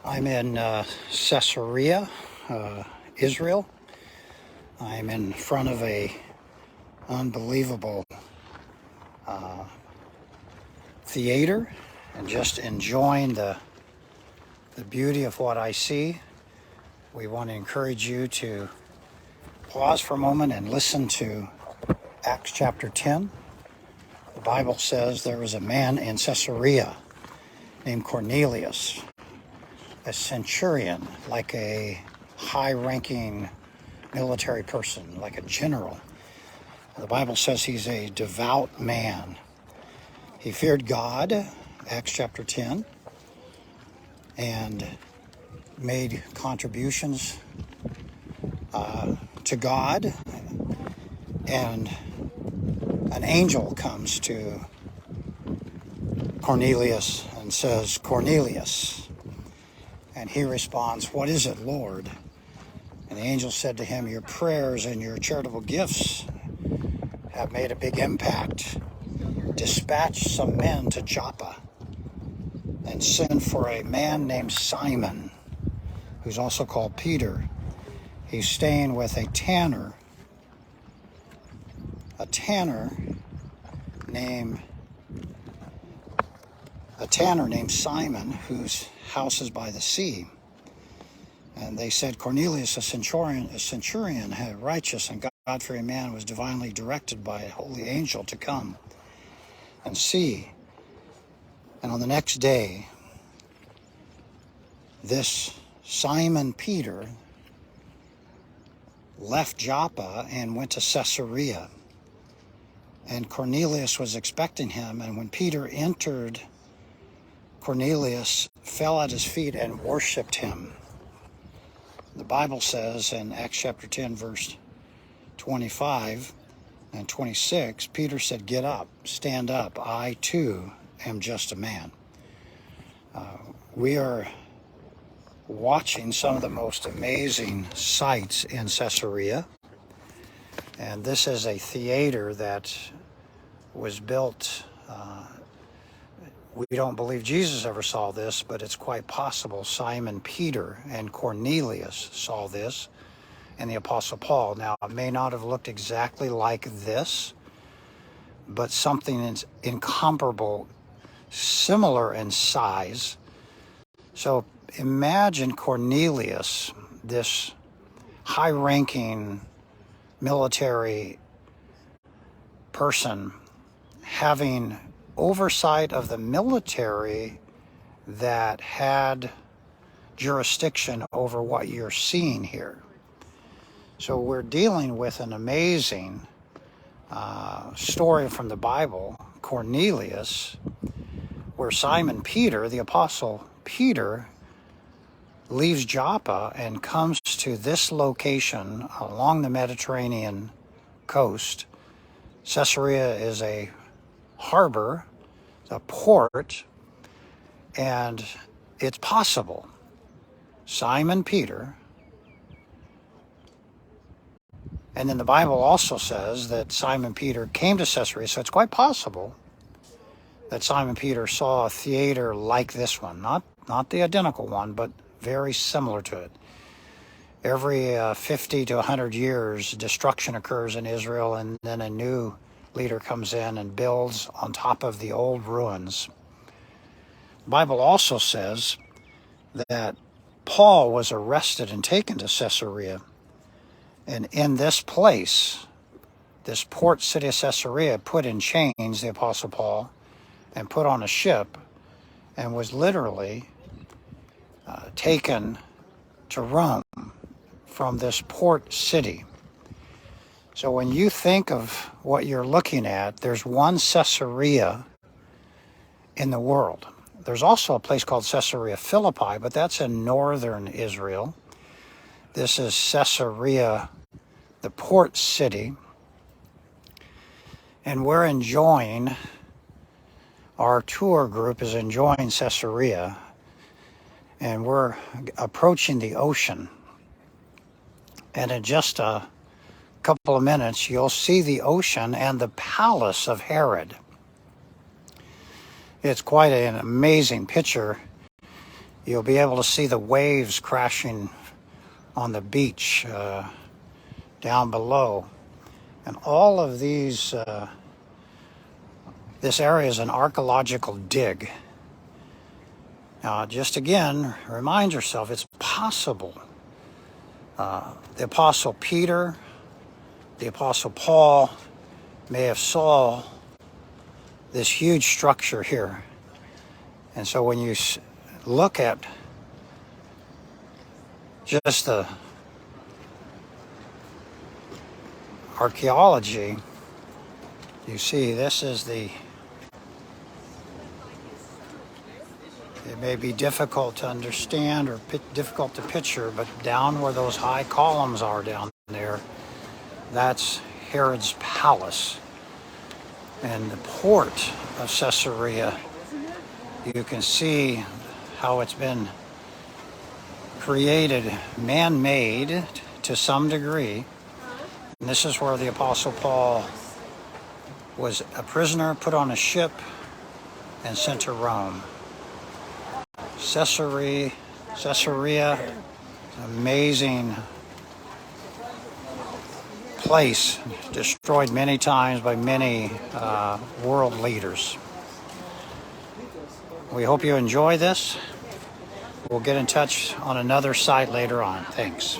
I'm in Caesarea, Israel. I'm in front of a unbelievable theater and just enjoying the beauty of what I see. We want to encourage you to pause for a moment and listen to Acts chapter 10. The Bible says there was a man in Caesarea named Cornelius, a centurion, like a high-ranking military person, like a general. The Bible says he's a devout man. He feared God, Acts chapter 10, and made contributions to God. And an angel comes to Cornelius and says, "Cornelius." And he responds, "What is it, Lord?" And the angel said to him, "Your prayers and your charitable gifts have made a big impact. Dispatch some men to Joppa and send for a man named Simon, who's also called Peter. He's staying with a tanner named Simon, whose house is by the sea." And they said, "Cornelius, a centurion, had righteous and God-fearing man, was divinely directed by a holy angel to come and see." And on the next day, this Simon Peter left Joppa and went to Caesarea. And Cornelius was expecting him, and when Peter entered, Cornelius fell at his feet and worshipped him. The Bible says in Acts chapter 10, verse 25 and 26, Peter said, "Get up, stand up. I too am just a man." We are watching some of the most amazing sights in Caesarea. And this is a theater that was built. We don't believe Jesus ever saw this, but it's quite possible Simon Peter and Cornelius saw this, and the Apostle Paul. Now, it may not have looked exactly like this, but something is incomparable, similar in size. So imagine Cornelius, this high-ranking military person, having oversight of the military that had jurisdiction over what you're seeing here. So we're dealing with an amazing story from the Bible, Cornelius, where Simon Peter, the Apostle Peter, leaves Joppa and comes to this location along the Mediterranean coast. Caesarea is a harbor, a port, and it's possible Simon Peter, and then the Bible also says that Simon Peter came to Caesarea, so it's quite possible that Simon Peter saw a theater like this one, not the identical one, but very similar to it. Every 50 to 100 years, destruction occurs in Israel, and then a new leader comes in and builds on top of the old ruins. The Bible also says that Paul was arrested and taken to Caesarea. And in this place, this port city of Caesarea, put in chains the Apostle Paul and put on a ship and was literally taken to Rome from this port city. So when you think of what you're looking at, there's one Caesarea in the world. There's also a place called Caesarea Philippi, but that's in northern Israel. This is Caesarea, the port city. And we're enjoying, our tour group is enjoying Caesarea, and we're approaching the ocean. And in just a couple of minutes, you'll see the ocean and the palace of Herod. It's quite an amazing picture. You'll be able to see the waves crashing on the beach down below. And all of these, this area is an archaeological dig. Now, just again, remind yourself, it's possible. The Apostle Peter, the Apostle Paul may have saw this huge structure here. And so when you look at just the archaeology, you see this is the, it may be difficult to understand or difficult to picture, but down where those high columns are down there, that's Herod's palace. And the port of Caesarea, you can see how it's been created, man-made to some degree. And this is where the Apostle Paul was a prisoner, put on a ship, and sent to Rome. Caesarea, amazing place, destroyed many times by many world leaders. We hope you enjoy this. We'll get in touch on another site later on. Thanks.